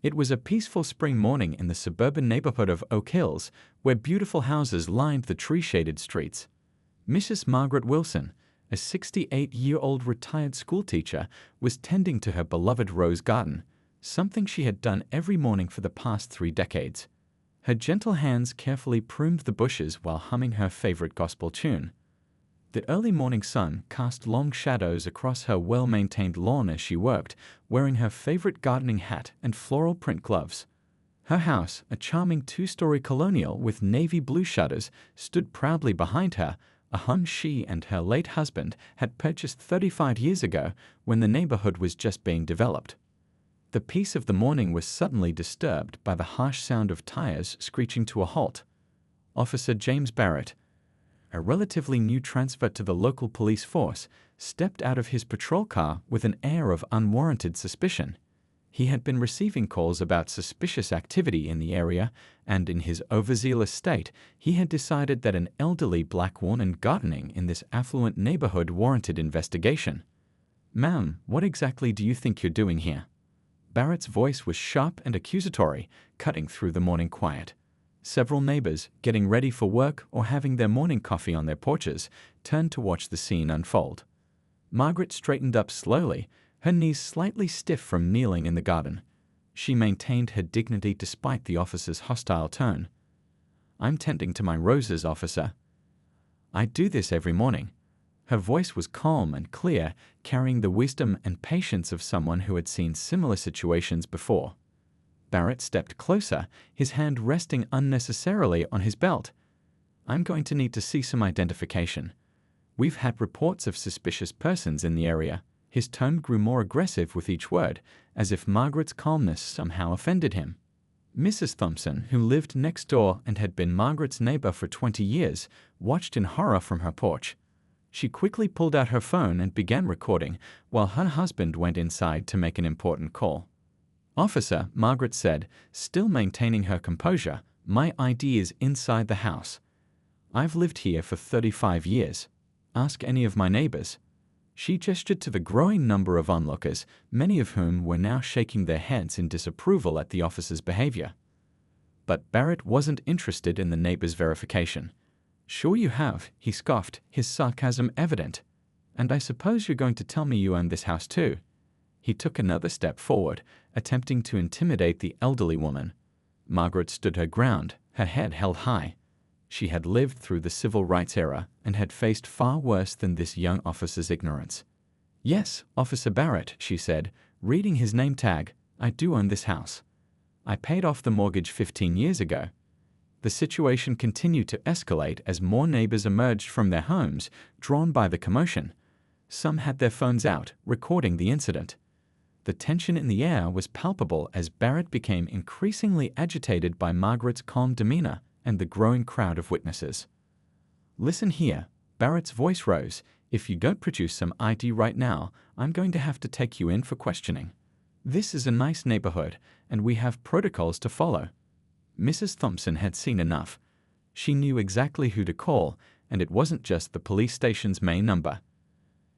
It was a peaceful spring morning in the suburban neighborhood of Oak Hills, where beautiful houses lined the tree-shaded streets. Mrs. Margaret Wilson, a 68-year-old retired schoolteacher, was tending to her beloved rose garden, something she had done every morning for the past 3 decades. Her gentle hands carefully pruned the bushes while humming her favorite gospel tune. The early morning sun cast long shadows across her well-maintained lawn as she worked, wearing her favorite gardening hat and floral print gloves. Her house, a charming 2-story colonial with navy blue shutters, stood proudly behind her, a home she and her late husband had purchased 35 years ago when the neighborhood was just being developed. The peace of the morning was suddenly disturbed by the harsh sound of tires screeching to a halt. Officer James Barrett, a relatively new transfer to the local police force, stepped out of his patrol car with an air of unwarranted suspicion. He had been receiving calls about suspicious activity in the area, and in his overzealous state, he had decided that an elderly black woman gardening in this affluent neighborhood warranted investigation. "Ma'am, what exactly do you think you're doing here?" Barrett's voice was sharp and accusatory, cutting through the morning quiet. Several neighbors, getting ready for work or having their morning coffee on their porches, turned to watch the scene unfold. Margaret straightened up slowly, her knees slightly stiff from kneeling in the garden. She maintained her dignity despite the officer's hostile tone. "I'm tending to my roses, officer. I do this every morning." Her voice was calm and clear, carrying the wisdom and patience of someone who had seen similar situations before. Barrett stepped closer, his hand resting unnecessarily on his belt. "I'm going to need to see some identification. We've had reports of suspicious persons in the area." His tone grew more aggressive with each word, as if Margaret's calmness somehow offended him. Mrs. Thompson, who lived next door and had been Margaret's neighbor for 20 years, watched in horror from her porch. She quickly pulled out her phone and began recording, while her husband went inside to make an important call. "Officer," Margaret said, still maintaining her composure, "my ID is inside the house. I've lived here for 35 years. Ask any of my neighbors." She gestured to the growing number of onlookers, many of whom were now shaking their heads in disapproval at the officer's behavior. But Barrett wasn't interested in the neighbor's verification. "Sure you have," he scoffed, his sarcasm evident. "And I suppose you're going to tell me you own this house too." He took another step forward, attempting to intimidate the elderly woman. Margaret stood her ground, her head held high. She had lived through the civil rights era and had faced far worse than this young officer's ignorance. "Yes, Officer Barrett," she said, reading his name tag, "I do own this house. I paid off the mortgage 15 years ago." The situation continued to escalate as more neighbors emerged from their homes, drawn by the commotion. Some had their phones out, recording the incident. The tension in the air was palpable as Barrett became increasingly agitated by Margaret's calm demeanor and the growing crowd of witnesses. "Listen here," Barrett's voice rose. "If you don't produce some ID right now, I'm going to have to take you in for questioning. This is a nice neighborhood, and we have protocols to follow." Mrs. Thompson had seen enough. She knew exactly who to call, and it wasn't just the police station's main number.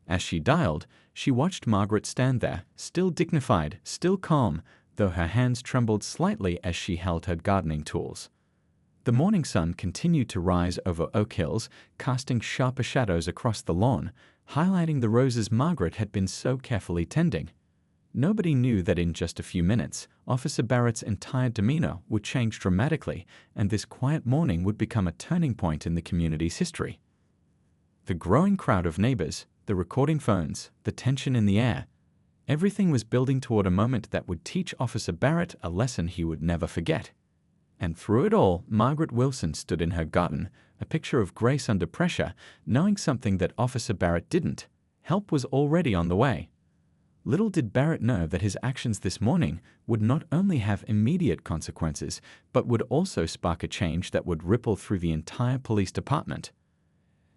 As she dialed, she watched Margaret stand there, still dignified, still calm, though her hands trembled slightly as she held her gardening tools. The morning sun continued to rise over Oak Hills, casting sharper shadows across the lawn, highlighting the roses Margaret had been so carefully tending. Nobody knew that in just a few minutes, Officer Barrett's entire demeanor would change dramatically, and this quiet morning would become a turning point in the community's history. The growing crowd of neighbors, the recording phones, the tension in the air, everything was building toward a moment that would teach Officer Barrett a lesson he would never forget. And through it all, Margaret Wilson stood in her garden, a picture of grace under pressure, knowing something that Officer Barrett didn't. Help was already on the way. Little did Barrett know that his actions this morning would not only have immediate consequences, but would also spark a change that would ripple through the entire police department.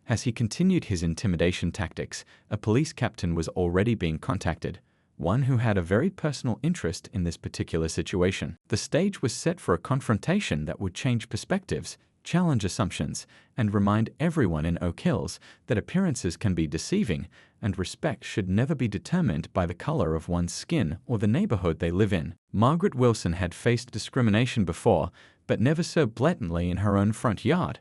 As he continued his intimidation tactics, a police captain was already being contacted, one who had a very personal interest in this particular situation. The stage was set for a confrontation that would change perspectives, challenge assumptions, and remind everyone in Oak Hills that appearances can be deceiving, and respect should never be determined by the color of one's skin or the neighborhood they live in. Margaret Wilson had faced discrimination before, but never so blatantly in her own front yard.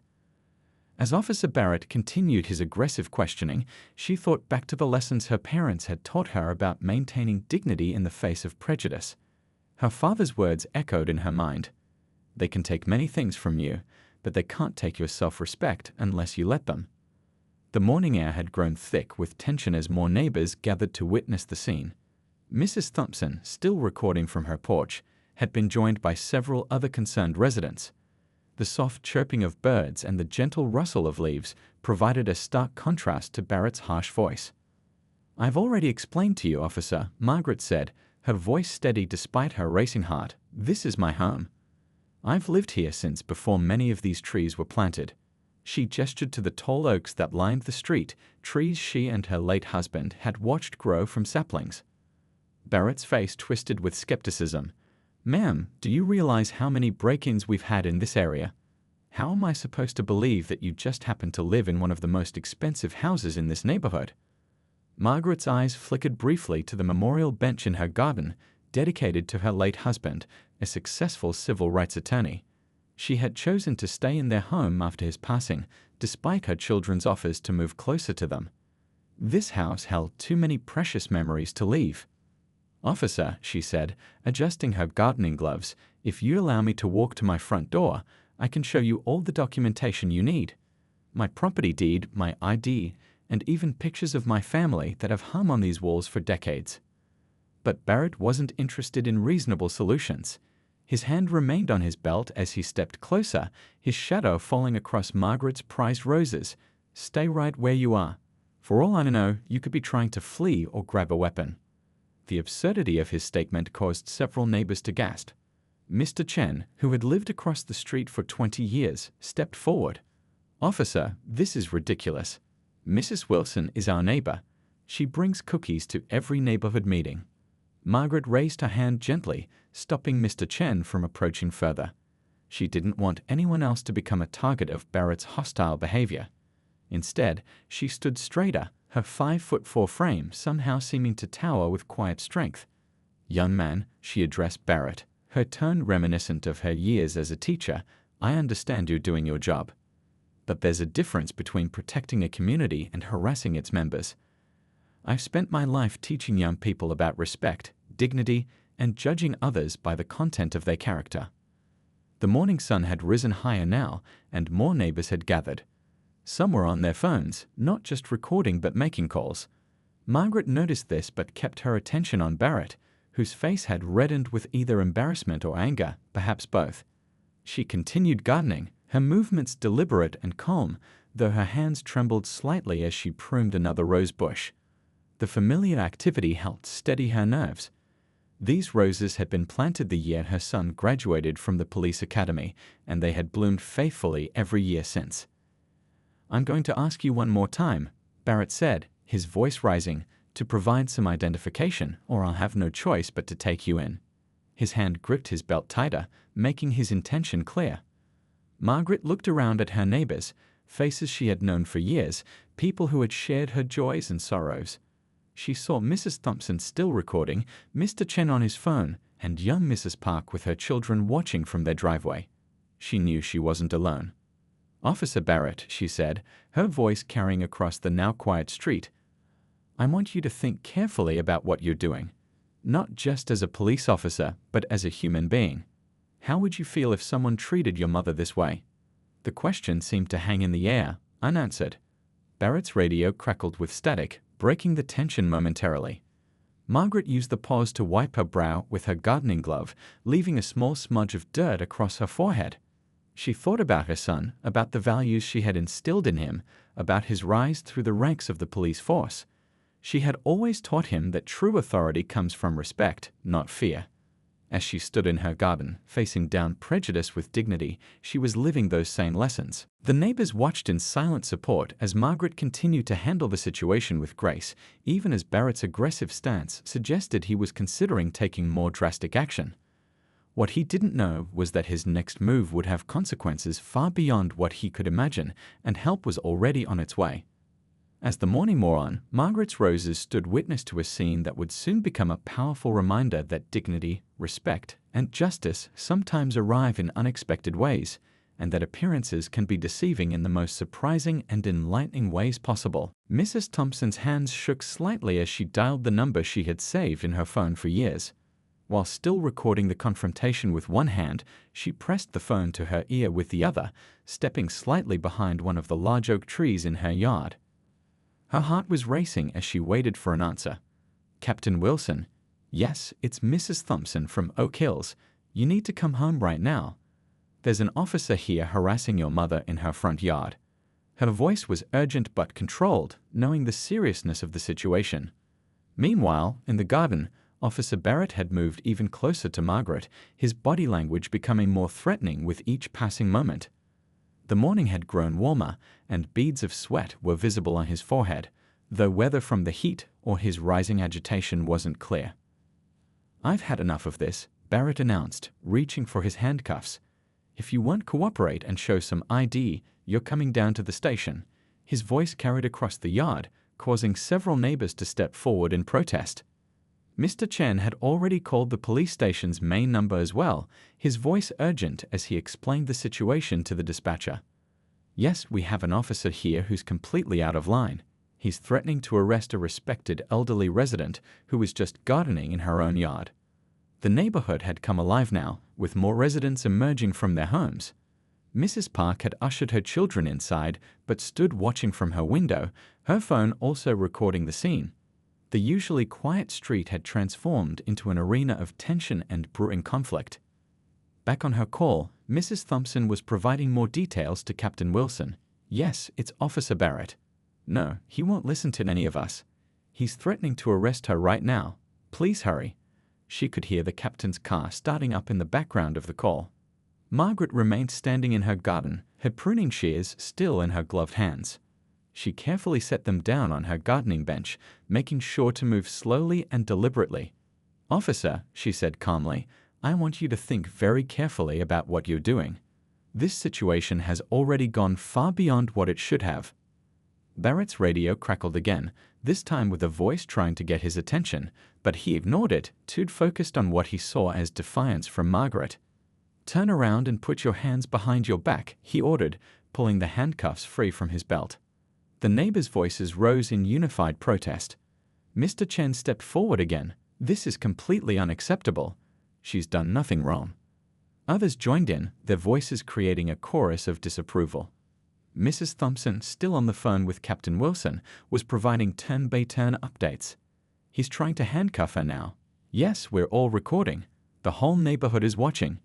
As Officer Barrett continued his aggressive questioning, she thought back to the lessons her parents had taught her about maintaining dignity in the face of prejudice. Her father's words echoed in her mind. "They can take many things from you, but they can't take your self-respect unless you let them." The morning air had grown thick with tension as more neighbors gathered to witness the scene. Mrs. Thompson, still recording from her porch, had been joined by several other concerned residents. The soft chirping of birds and the gentle rustle of leaves provided a stark contrast to Barrett's harsh voice. "I've already explained to you, officer," Margaret said, her voice steady despite her racing heart. "This is my home. I've lived here since before many of these trees were planted." She gestured to the tall oaks that lined the street, trees she and her late husband had watched grow from saplings. Barrett's face twisted with skepticism. "Ma'am, do you realize how many break-ins we've had in this area? How am I supposed to believe that you just happen to live in one of the most expensive houses in this neighborhood?" Margaret's eyes flickered briefly to the memorial bench in her garden, dedicated to her late husband, a successful civil rights attorney. She had chosen to stay in their home after his passing, despite her children's offers to move closer to them. This house held too many precious memories to leave. "Officer," she said, adjusting her gardening gloves, "if you allow me to walk to my front door, I can show you all the documentation you need. My property deed, my ID, and even pictures of my family that have hung on these walls for decades." But Barrett wasn't interested in reasonable solutions. His hand remained on his belt as he stepped closer, his shadow falling across Margaret's prized roses. "Stay right where you are. For all I know, you could be trying to flee or grab a weapon." The absurdity of his statement caused several neighbors to gasp. Mr. Chen, who had lived across the street for 20 years, stepped forward. "Officer, this is ridiculous. Mrs. Wilson is our neighbor. She brings cookies to every neighborhood meeting." Margaret raised her hand gently, stopping Mr. Chen from approaching further. She didn't want anyone else to become a target of Barrett's hostile behavior. Instead, she stood straighter, her 5'4" frame somehow seeming to tower with quiet strength. "Young man," she addressed Barrett, her tone reminiscent of her years as a teacher, "I understand you're doing your job. But there's a difference between protecting a community and harassing its members. I've spent my life teaching young people about respect, dignity, and judging others by the content of their character." The morning sun had risen higher now, and more neighbors had gathered. Some were on their phones, not just recording but making calls. Margaret noticed this but kept her attention on Barrett, whose face had reddened with either embarrassment or anger, perhaps both. She continued gardening, her movements deliberate and calm, though her hands trembled slightly as she pruned another rose bush. The familiar activity helped steady her nerves. These roses had been planted the year her son graduated from the police academy, and they had bloomed faithfully every year since. "I'm going to ask you one more time," Barrett said, his voice rising, "to provide some identification, or I'll have no choice but to take you in." His hand gripped his belt tighter, making his intention clear. Margaret looked around at her neighbors, faces she had known for years, people who had shared her joys and sorrows. She saw Mrs. Thompson still recording, Mr. Chen on his phone, and young Mrs. Park with her children watching from their driveway. She knew she wasn't alone. "Officer Barrett," she said, her voice carrying across the now quiet street, "I want you to think carefully about what you're doing. Not just as a police officer, but as a human being. How would you feel if someone treated your mother this way?" The question seemed to hang in the air, unanswered. Barrett's radio crackled with static, breaking the tension momentarily. Margaret used the pause to wipe her brow with her gardening glove, leaving a small smudge of dirt across her forehead. She thought about her son, about the values she had instilled in him, about his rise through the ranks of the police force. She had always taught him that true authority comes from respect, not fear. As she stood in her garden, facing down prejudice with dignity, she was living those same lessons. The neighbors watched in silent support as Margaret continued to handle the situation with grace, even as Barrett's aggressive stance suggested he was considering taking more drastic action. What he didn't know was that his next move would have consequences far beyond what he could imagine, and help was already on its way. As the morning wore on, Margaret's roses stood witness to a scene that would soon become a powerful reminder that dignity, respect, and justice sometimes arrive in unexpected ways, and that appearances can be deceiving in the most surprising and enlightening ways possible. Mrs. Thompson's hands shook slightly as she dialed the number she had saved in her phone for years. While still recording the confrontation with one hand, she pressed the phone to her ear with the other, stepping slightly behind one of the large oak trees in her yard. Her heart was racing as she waited for an answer. "Captain Wilson." "Yes, it's Mrs. Thompson from Oak Hills. You need to come home right now. There's an officer here harassing your mother in her front yard." Her voice was urgent but controlled, knowing the seriousness of the situation. Meanwhile, in the garden, Officer Barrett had moved even closer to Margaret, his body language becoming more threatening with each passing moment. The morning had grown warmer, and beads of sweat were visible on his forehead, though whether from the heat or his rising agitation wasn't clear. "I've had enough of this," Barrett announced, reaching for his handcuffs. "If you won't cooperate and show some ID, you're coming down to the station." His voice carried across the yard, causing several neighbors to step forward in protest. Mr. Chen had already called the police station's main number as well, his voice urgent as he explained the situation to the dispatcher. "Yes, we have an officer here who's completely out of line. He's threatening to arrest a respected elderly resident who was just gardening in her own yard." The neighborhood had come alive now, with more residents emerging from their homes. Mrs. Park had ushered her children inside, but stood watching from her window, her phone also recording the scene. The usually quiet street had transformed into an arena of tension and brewing conflict. Back on her call, Mrs. Thompson was providing more details to Captain Wilson. "Yes, it's Officer Barrett." "No, he won't listen to any of us. He's threatening to arrest her right now. Please hurry." She could hear the captain's car starting up in the background of the call. Margaret remained standing in her garden, her pruning shears still in her gloved hands. She carefully set them down on her gardening bench, making sure to move slowly and deliberately. "Officer," she said calmly, "I want you to think very carefully about what you're doing. This situation has already gone far beyond what it should have." Barrett's radio crackled again, this time with a voice trying to get his attention, but he ignored it, too focused on what he saw as defiance from Margaret. "Turn around and put your hands behind your back," he ordered, pulling the handcuffs free from his belt. The neighbors' voices rose in unified protest. Mr. Chen stepped forward again. "This is completely unacceptable. She's done nothing wrong." Others joined in, their voices creating a chorus of disapproval. Mrs. Thompson, still on the phone with Captain Wilson, was providing turn-by-turn updates. "He's trying to handcuff her now." "Yes, we're all recording. The whole neighborhood is watching."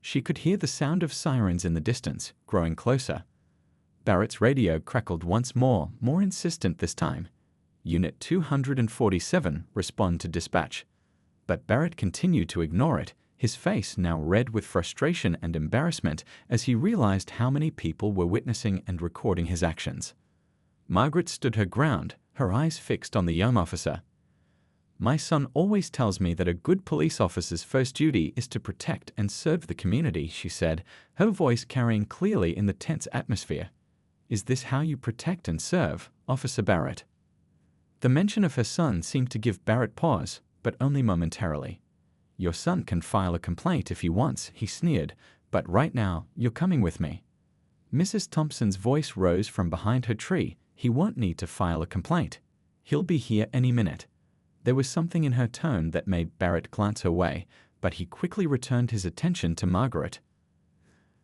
She could hear the sound of sirens in the distance, growing closer. Barrett's radio crackled once more insistent this time. "Unit 247, respond to dispatch." But Barrett continued to ignore it, his face now red with frustration and embarrassment as he realized how many people were witnessing and recording his actions. Margaret stood her ground, her eyes fixed on the young officer. "My son always tells me that a good police officer's first duty is to protect and serve the community," she said, her voice carrying clearly in the tense atmosphere. "Is this how you protect and serve, Officer Barrett?" The mention of her son seemed to give Barrett pause, but only momentarily. "Your son can file a complaint if he wants," he sneered, "but right now, you're coming with me." Mrs. Thompson's voice rose from behind her tree. "He won't need to file a complaint. He'll be here any minute." There was something in her tone that made Barrett glance her way, but he quickly returned his attention to Margaret.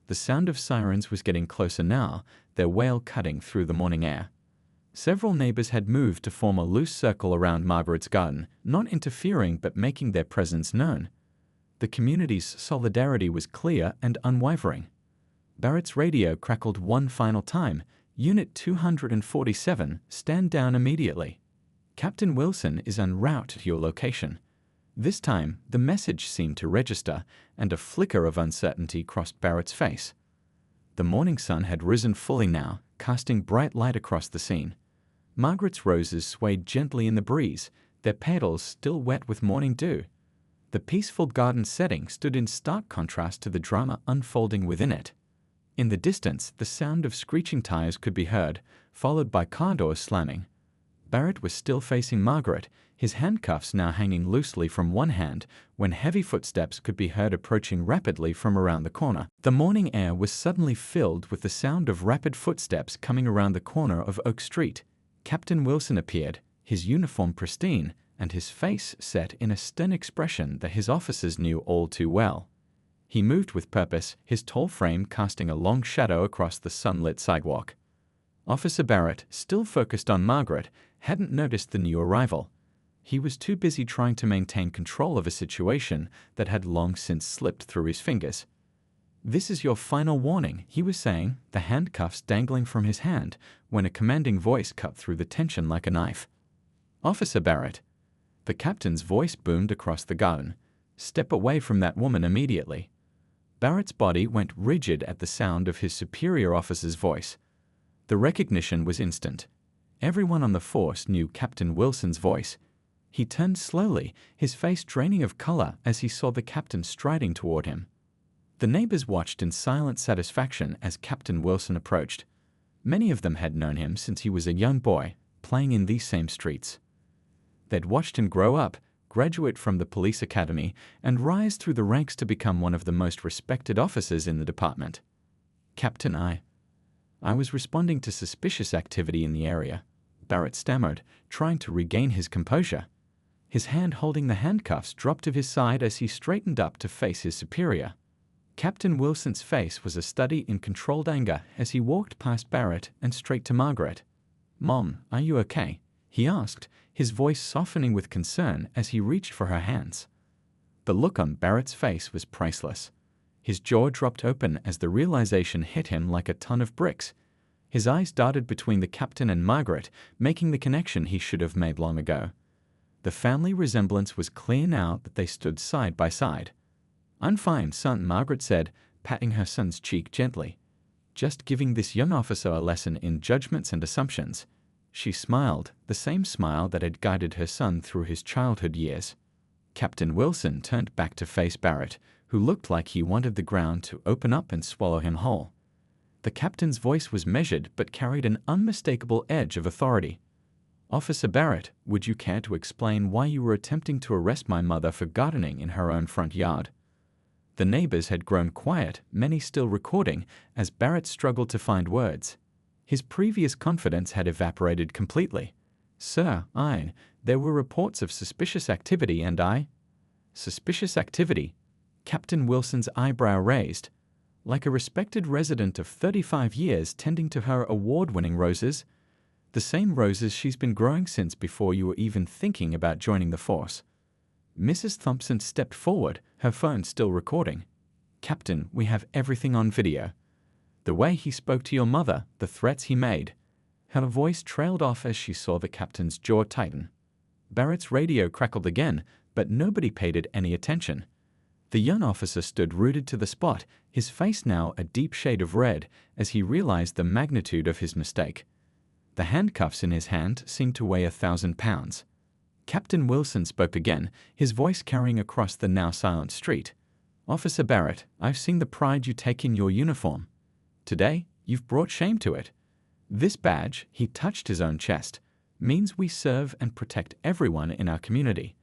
The sound of sirens was getting closer now, their wail cutting through the morning air. Several neighbors had moved to form a loose circle around Margaret's garden, not interfering but making their presence known. The community's solidarity was clear and unwavering. Barrett's radio crackled one final time. "Unit 247, stand down immediately. Captain Wilson is en route to your location." This time, the message seemed to register, and a flicker of uncertainty crossed Barrett's face. The morning sun had risen fully now, casting bright light across the scene. Margaret's roses swayed gently in the breeze, their petals still wet with morning dew. The peaceful garden setting stood in stark contrast to the drama unfolding within it. In the distance, the sound of screeching tires could be heard, followed by car doors slamming. Barrett was still facing Margaret, his handcuffs now hanging loosely from one hand, when heavy footsteps could be heard approaching rapidly from around the corner. The morning air was suddenly filled with the sound of rapid footsteps coming around the corner of Oak Street. Captain Wilson appeared, his uniform pristine, and his face set in a stern expression that his officers knew all too well. He moved with purpose, his tall frame casting a long shadow across the sunlit sidewalk. Officer Barrett, still focused on Margaret, hadn't noticed the new arrival. He was too busy trying to maintain control of a situation that had long since slipped through his fingers. "This is your final warning," he was saying, the handcuffs dangling from his hand, when a commanding voice cut through the tension like a knife. "Officer Barrett." The captain's voice boomed across the garden. "Step away from that woman immediately." Barrett's body went rigid at the sound of his superior officer's voice. The recognition was instant. Everyone on the force knew Captain Wilson's voice. He turned slowly, his face draining of color as he saw the captain striding toward him. The neighbors watched in silent satisfaction as Captain Wilson approached. Many of them had known him since he was a young boy, playing in these same streets. They'd watched him grow up, graduate from the police academy, and rise through the ranks to become one of the most respected officers in the department. "Captain, I was responding to suspicious activity in the area," Barrett stammered, trying to regain his composure. His hand holding the handcuffs dropped to his side as he straightened up to face his superior. Captain Wilson's face was a study in controlled anger as he walked past Barrett and straight to Margaret. "Mom, are you okay?" he asked, his voice softening with concern as he reached for her hands. The look on Barrett's face was priceless. His jaw dropped open as the realization hit him like a ton of bricks. His eyes darted between the captain and Margaret, making the connection he should have made long ago. The family resemblance was clear now that they stood side by side. "I'm fine, son," Margaret said, patting her son's cheek gently. "Just giving this young officer a lesson in judgments and assumptions." She smiled, the same smile that had guided her son through his childhood years. Captain Wilson turned back to face Barrett, who looked like he wanted the ground to open up and swallow him whole. The captain's voice was measured but carried an unmistakable edge of authority. "Officer Barrett, would you care to explain why you were attempting to arrest my mother for gardening in her own front yard?" The neighbors had grown quiet, many still recording, as Barrett struggled to find words. His previous confidence had evaporated completely. "Sir, there were reports of suspicious activity and I—" "Suspicious activity?" Captain Wilson's eyebrow raised. "Like a respected resident of 35 years tending to her award-winning roses? The same roses she's been growing since before you were even thinking about joining the force." Mrs. Thompson stepped forward, her phone still recording. "Captain, we have everything on video. The way he spoke to your mother, the threats he made." Her voice trailed off as she saw the captain's jaw tighten. Barrett's radio crackled again, but nobody paid it any attention. The young officer stood rooted to the spot, his face now a deep shade of red, as he realized the magnitude of his mistake. The handcuffs in his hand seemed to weigh 1,000 pounds. Captain Wilson spoke again, his voice carrying across the now silent street. "Officer Barrett, I've seen the pride you take in your uniform. Today, you've brought shame to it. This badge," he touched his own chest, "means we serve and protect everyone in our community.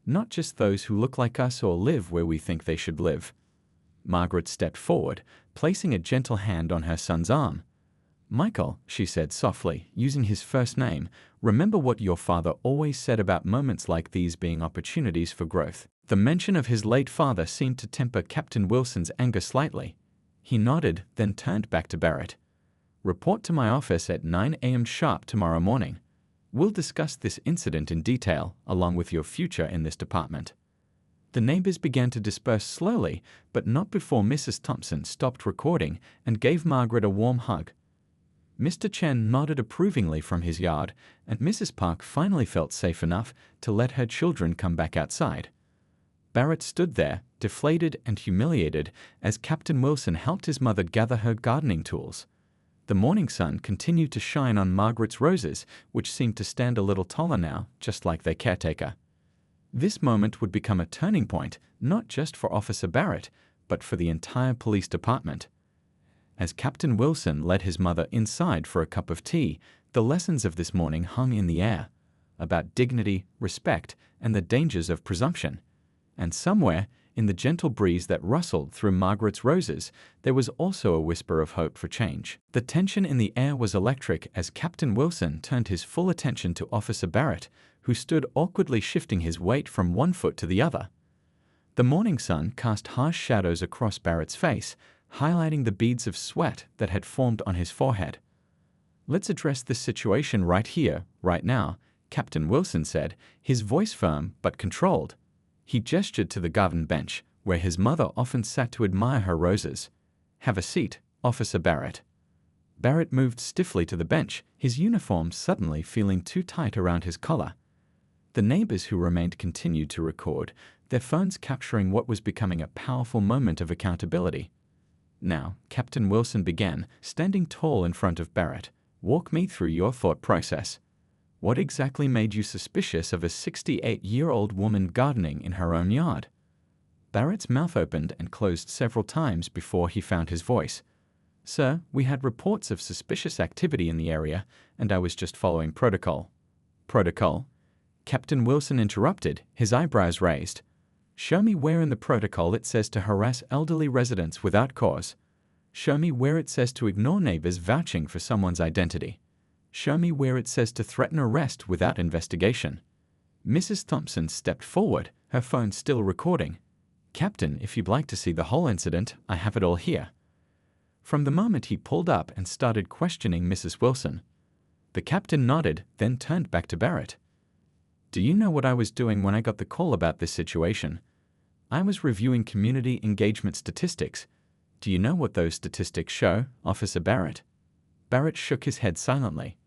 Not just those who look like us or live where we think they should live." Margaret stepped forward, placing a gentle hand on her son's arm. "Michael," she said softly, using his first name, "remember what your father always said about moments like these being opportunities for growth." The mention of his late father seemed to temper Captain Wilson's anger slightly. He nodded, then turned back to Barrett. "Report to my office at 9 a.m. sharp tomorrow morning. We'll discuss this incident in detail, along with your future in this department." The neighbors began to disperse slowly, but not before Mrs. Thompson stopped recording and gave Margaret a warm hug. Mr. Chen nodded approvingly from his yard, and Mrs. Park finally felt safe enough to let her children come back outside. Barrett stood there, deflated and humiliated, as Captain Wilson helped his mother gather her gardening tools. The morning sun continued to shine on Margaret's roses, which seemed to stand a little taller now, just like their caretaker. This moment would become a turning point, not just for Officer Barrett, but for the entire police department. As Captain Wilson led his mother inside for a cup of tea, the lessons of this morning hung in the air. about dignity, respect, and the dangers of presumption. And somewhere, in the gentle breeze that rustled through Margaret's roses, there was also a whisper of hope for change. The tension in the air was electric as Captain Wilson turned his full attention to Officer Barrett, who stood awkwardly shifting his weight from one foot to the other. The morning sun cast harsh shadows across Barrett's face, highlighting the beads of sweat that had formed on his forehead. "Let's address this situation right here, right now," Captain Wilson said, his voice firm but controlled. He gestured to the garden bench, where his mother often sat to admire her roses. "Have a seat, Officer Barrett." Barrett moved stiffly to the bench, his uniform suddenly feeling too tight around his collar. The neighbors who remained continued to record, their phones capturing what was becoming a powerful moment of accountability. "Now," Captain Wilson began, standing tall in front of Barrett, "walk me through your thought process. What exactly made you suspicious of a 68-year-old woman gardening in her own yard?" Barrett's mouth opened and closed several times before he found his voice. "Sir, we had reports of suspicious activity in the area, and I was just following protocol." "Protocol?" Captain Wilson interrupted, his eyebrows raised. "Show me where in the protocol it says to harass elderly residents without cause. Show me where it says to ignore neighbors vouching for someone's identity. Show me where it says to threaten arrest without investigation." Mrs. Thompson stepped forward, her phone still recording. "Captain, if you'd like to see the whole incident, I have it all here." From the moment he pulled up and started questioning Mrs. Wilson. The captain nodded, then turned back to Barrett. "Do you know what I was doing when I got the call about this situation?" "I was reviewing community engagement statistics." "Do you know what those statistics show, Officer Barrett?" Barrett shook his head silently.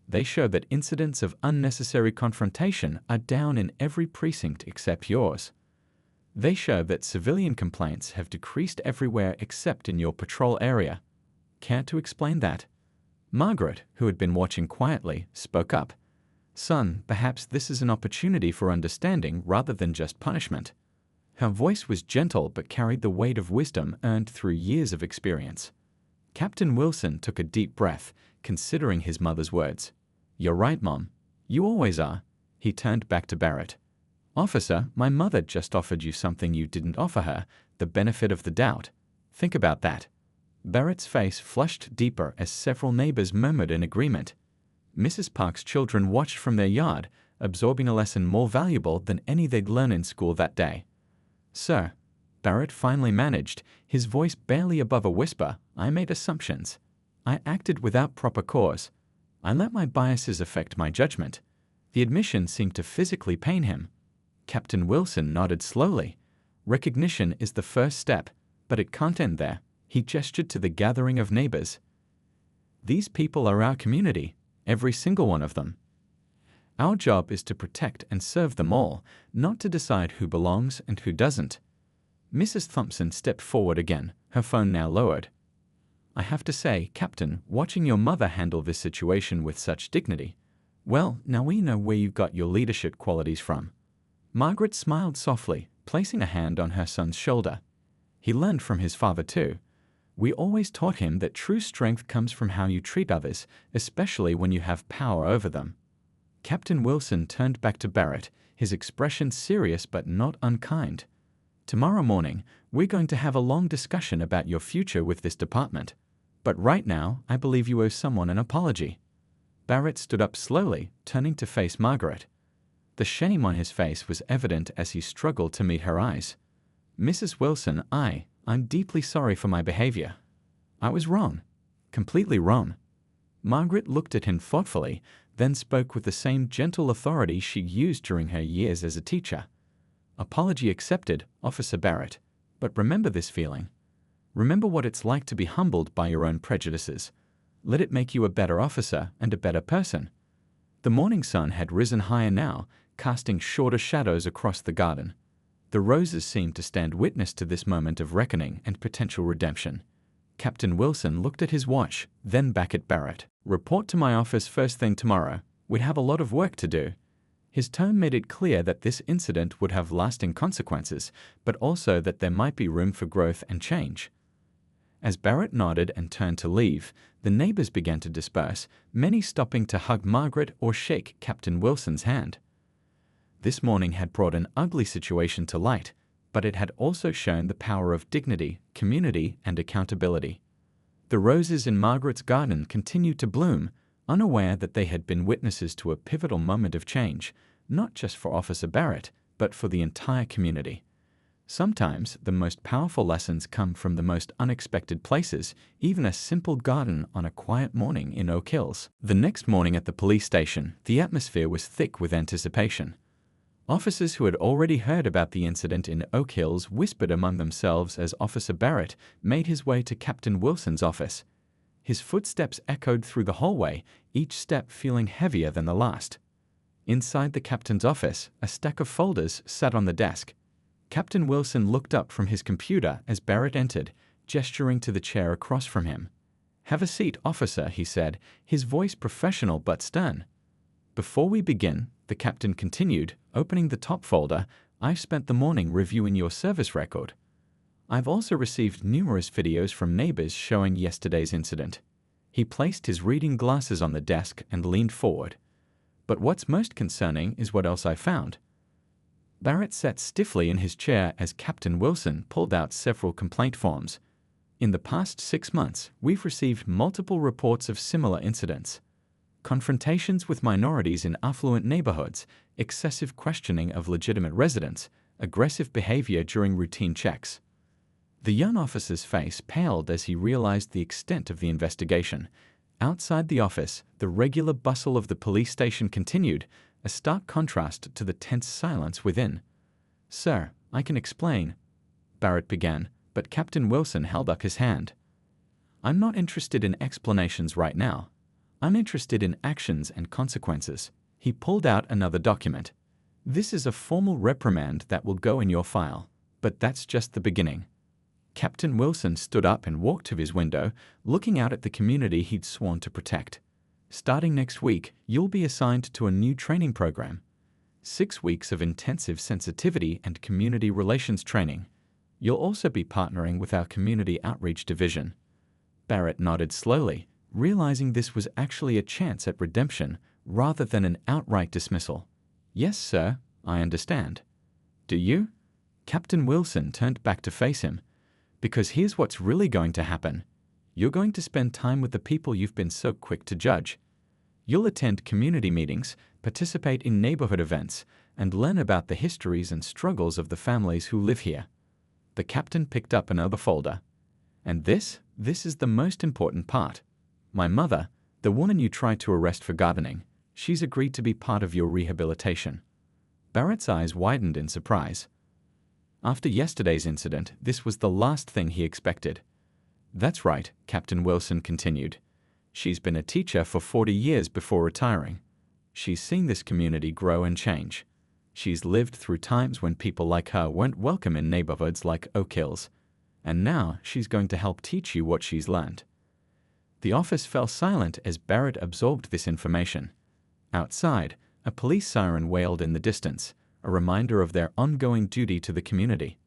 "They show that incidents of unnecessary confrontation are down in every precinct except yours. They show that civilian complaints have decreased everywhere except in your patrol area. Care to explain that?" Margaret, who had been watching quietly, spoke up. "Son, perhaps this is an opportunity for understanding rather than just punishment." Her voice was gentle but carried the weight of wisdom earned through years of experience. Captain Wilson took a deep breath, considering his mother's words. "You're right, Mom. You always are." He turned back to Barrett. "Officer, my mother just offered you something you didn't offer her, the benefit of the doubt. Think about that." Barrett's face flushed deeper as several neighbors murmured in agreement. Mrs. Park's children watched from their yard, absorbing a lesson more valuable than any they'd learned in school that day. "Sir," Barrett finally managed, his voice barely above a whisper, "I made assumptions. I acted without proper cause. I let my biases affect my judgment." The admission seemed to physically pain him. Captain Wilson nodded slowly. "Recognition is the first step, but it can't end there." He gestured to the gathering of neighbors. "These people are our community, every single one of them. Our job is to protect and serve them all, not to decide who belongs and who doesn't." Mrs. Thompson stepped forward again, her phone now lowered. "I have to say, Captain, watching your mother handle this situation with such dignity, well, now we know where you got your leadership qualities from." Margaret smiled softly, placing a hand on her son's shoulder. "He learned from his father too. We always taught him that true strength comes from how you treat others, especially when you have power over them." Captain Wilson turned back to Barrett, his expression serious but not unkind. "Tomorrow morning, we're going to have a long discussion about your future with this department. But right now, I believe you owe someone an apology." Barrett stood up slowly, turning to face Margaret. The shame on his face was evident as he struggled to meet her eyes. "Mrs. Wilson, I'm deeply sorry for my behavior. I was wrong. Completely wrong." Margaret looked at him thoughtfully, then spoke with the same gentle authority she used during her years as a teacher. "Apology accepted, Officer Barrett. But remember this feeling. Remember what it's like to be humbled by your own prejudices. Let it make you a better officer and a better person." The morning sun had risen higher now, casting shorter shadows across the garden. The roses seemed to stand witness to this moment of reckoning and potential redemption. Captain Wilson looked at his watch, then back at Barrett. "Report to my office first thing tomorrow. We have a lot of work to do." His tone made it clear that this incident would have lasting consequences, but also that there might be room for growth and change. As Barrett nodded and turned to leave, the neighbors began to disperse, many stopping to hug Margaret or shake Captain Wilson's hand. This morning had brought an ugly situation to light, but it had also shown the power of dignity, community, and accountability. The roses in Margaret's garden continued to bloom, unaware that they had been witnesses to a pivotal moment of change, not just for Officer Barrett, but for the entire community. Sometimes the most powerful lessons come from the most unexpected places, even a simple garden on a quiet morning in Oak Hills. The next morning at the police station, the atmosphere was thick with anticipation. Officers who had already heard about the incident in Oak Hills whispered among themselves as Officer Barrett made his way to Captain Wilson's office. His footsteps echoed through the hallway, each step feeling heavier than the last. Inside the captain's office, a stack of folders sat on the desk. Captain Wilson looked up from his computer as Barrett entered, gesturing to the chair across from him. "Have a seat, officer," he said, his voice professional but stern. "Before we begin," the captain continued, opening the top folder, "I've spent the morning reviewing your service record. I've also received numerous videos from neighbors showing yesterday's incident." He placed his reading glasses on the desk and leaned forward. "But what's most concerning is what else I found." Barrett sat stiffly in his chair as Captain Wilson pulled out several complaint forms. "In the past 6 months, we've received multiple reports of similar incidents. Confrontations with minorities in affluent neighborhoods, excessive questioning of legitimate residents, aggressive behavior during routine checks." The young officer's face paled as he realized the extent of the investigation. Outside the office, the regular bustle of the police station continued, a stark contrast to the tense silence within. "Sir, I can explain," Barrett began, but Captain Wilson held up his hand. "I'm not interested in explanations right now. I'm interested in actions and consequences." He pulled out another document. "This is a formal reprimand that will go in your file, but that's just the beginning." Captain Wilson stood up and walked to his window, looking out at the community he'd sworn to protect. "Starting next week, you'll be assigned to a new training program. 6 weeks of intensive sensitivity and community relations training. You'll also be partnering with our community outreach division." Barrett nodded slowly, realizing this was actually a chance at redemption rather than an outright dismissal. "Yes, sir, I understand." "Do you?" Captain Wilson turned back to face him. "Because here's what's really going to happen. You're going to spend time with the people you've been so quick to judge. You'll attend community meetings, participate in neighborhood events, and learn about the histories and struggles of the families who live here." The captain picked up another folder. "And this is the most important part. My mother, the woman you tried to arrest for gardening, she's agreed to be part of your rehabilitation." Barrett's eyes widened in surprise. After yesterday's incident, this was the last thing he expected. "That's right," Captain Wilson continued. "She's been a teacher for 40 years before retiring. She's seen this community grow and change. She's lived through times when people like her weren't welcome in neighborhoods like Oak Hills. And now she's going to help teach you what she's learned." The office fell silent as Barrett absorbed this information. Outside, a police siren wailed in the distance, a reminder of their ongoing duty to the community.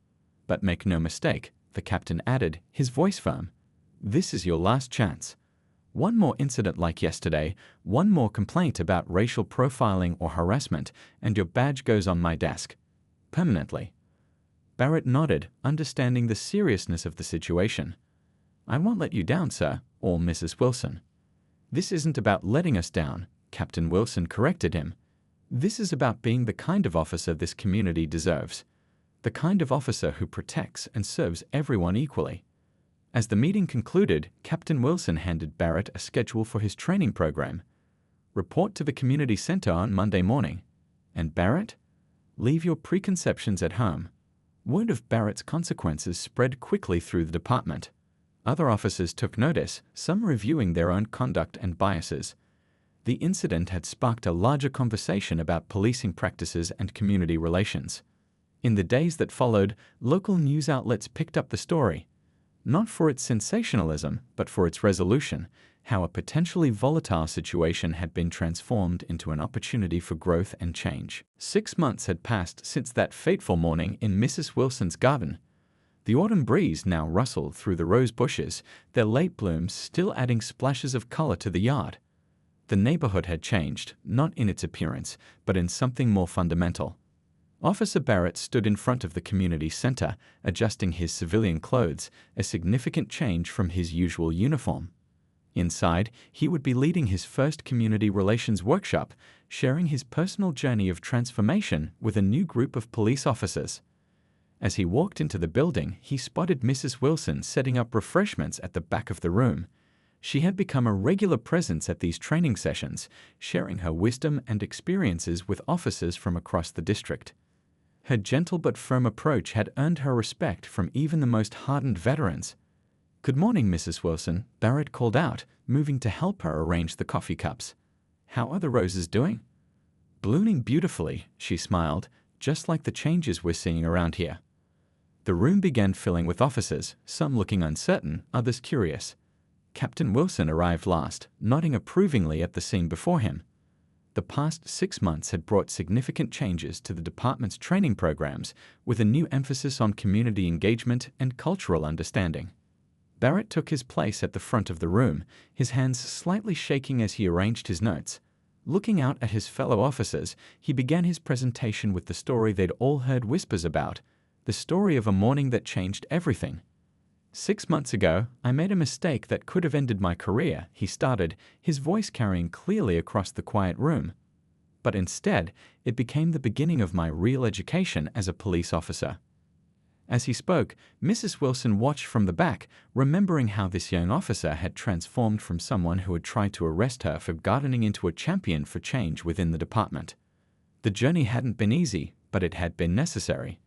"But make no mistake," the captain added, his voice firm. "This is your last chance. One more incident like yesterday, one more complaint about racial profiling or harassment, and your badge goes on my desk. Permanently." Barrett nodded, understanding the seriousness of the situation. "I won't let you down, sir, or Mrs. Wilson." "This isn't about letting us down," Captain Wilson corrected him. "This is about being the kind of officer this community deserves. The kind of officer who protects and serves everyone equally." As the meeting concluded, Captain Wilson handed Barrett a schedule for his training program. "Report to the community center on Monday morning. And Barrett, leave your preconceptions at home." Word of Barrett's consequences spread quickly through the department. Other officers took notice, some reviewing their own conduct and biases. The incident had sparked a larger conversation about policing practices and community relations. In the days that followed, local news outlets picked up the story. Not for its sensationalism, but for its resolution, how a potentially volatile situation had been transformed into an opportunity for growth and change. 6 months had passed since that fateful morning in Mrs. Wilson's garden. The autumn breeze now rustled through the rose bushes, their late blooms still adding splashes of color to the yard. The neighborhood had changed, not in its appearance, but in something more fundamental. Officer Barrett stood in front of the community center, adjusting his civilian clothes, a significant change from his usual uniform. Inside, he would be leading his first community relations workshop, sharing his personal journey of transformation with a new group of police officers. As he walked into the building, he spotted Mrs. Wilson setting up refreshments at the back of the room. She had become a regular presence at these training sessions, sharing her wisdom and experiences with officers from across the district. Her gentle but firm approach had earned her respect from even the most hardened veterans. "Good morning, Mrs. Wilson," Barrett called out, moving to help her arrange the coffee cups. "How are the roses doing?" "Blooming beautifully," she smiled, "just like the changes we're seeing around here." The room began filling with officers, some looking uncertain, others curious. Captain Wilson arrived last, nodding approvingly at the scene before him. The past 6 months had brought significant changes to the department's training programs, with a new emphasis on community engagement and cultural understanding. Barrett took his place at the front of the room, his hands slightly shaking as he arranged his notes. Looking out at his fellow officers, he began his presentation with the story they'd all heard whispers about, the story of a morning that changed everything. "6 months ago, I made a mistake that could have ended my career," he started, his voice carrying clearly across the quiet room. "But instead, it became the beginning of my real education as a police officer." As he spoke, Mrs. Wilson watched from the back, remembering how this young officer had transformed from someone who had tried to arrest her for gardening into a champion for change within the department. The journey hadn't been easy, but it had been necessary.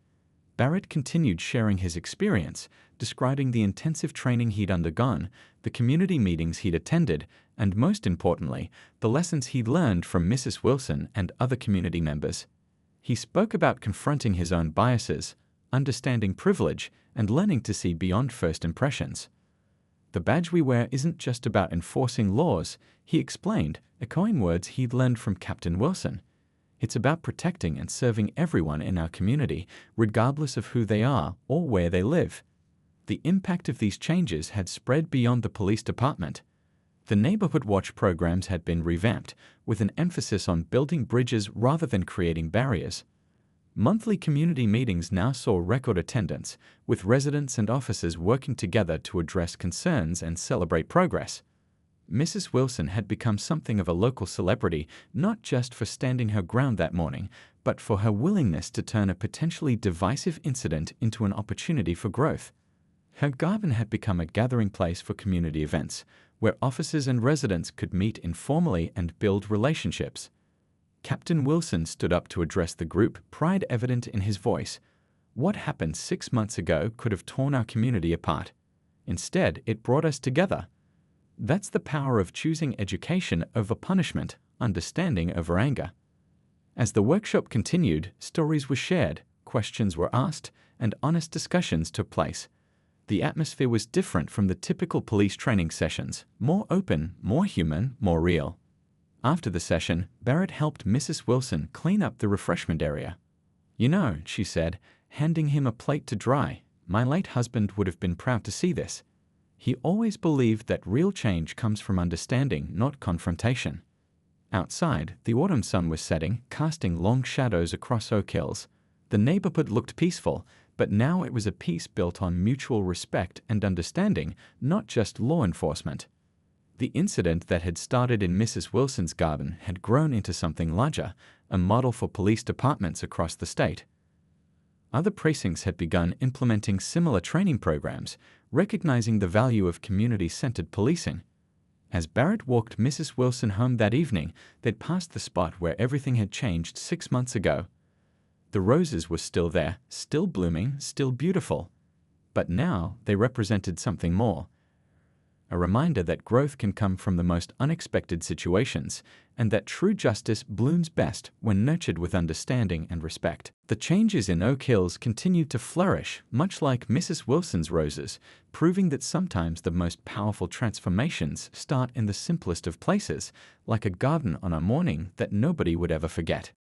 Barrett continued sharing his experience, describing the intensive training he'd undergone, the community meetings he'd attended, and most importantly, the lessons he'd learned from Mrs. Wilson and other community members. He spoke about confronting his own biases, understanding privilege, and learning to see beyond first impressions. "The badge we wear isn't just about enforcing laws," he explained, echoing words he'd learned from Captain Wilson. "It's about protecting and serving everyone in our community, regardless of who they are or where they live." The impact of these changes had spread beyond the police department. The Neighborhood Watch programs had been revamped, with an emphasis on building bridges rather than creating barriers. Monthly community meetings now saw record attendance, with residents and officers working together to address concerns and celebrate progress. Mrs. Wilson had become something of a local celebrity, not just for standing her ground that morning, but for her willingness to turn a potentially divisive incident into an opportunity for growth. Her garden had become a gathering place for community events, where officers and residents could meet informally and build relationships. Captain Wilson stood up to address the group, pride evident in his voice. "What happened 6 months ago could have torn our community apart. Instead, it brought us together. That's the power of choosing education over punishment, understanding over anger." As the workshop continued, stories were shared, questions were asked, and honest discussions took place. The atmosphere was different from the typical police training sessions, more open, more human, more real. After the session, Barrett helped Mrs. Wilson clean up the refreshment area. "You know," she said, handing him a plate to dry, "my late husband would have been proud to see this. He always believed that real change comes from understanding, not confrontation." Outside, the autumn sun was setting, casting long shadows across Oak Hills. The neighborhood looked peaceful, but now it was a peace built on mutual respect and understanding, not just law enforcement. The incident that had started in Mrs. Wilson's garden had grown into something larger, a model for police departments across the state. Other precincts had begun implementing similar training programs, recognizing the value of community-centered policing. As Barrett walked Mrs. Wilson home that evening, they'd passed the spot where everything had changed 6 months ago. The roses were still there, still blooming, still beautiful. But now they represented something more. A reminder that growth can come from the most unexpected situations, and that true justice blooms best when nurtured with understanding and respect. The changes in Oak Hills continued to flourish, much like Mrs. Wilson's roses, proving that sometimes the most powerful transformations start in the simplest of places, like a garden on a morning that nobody would ever forget.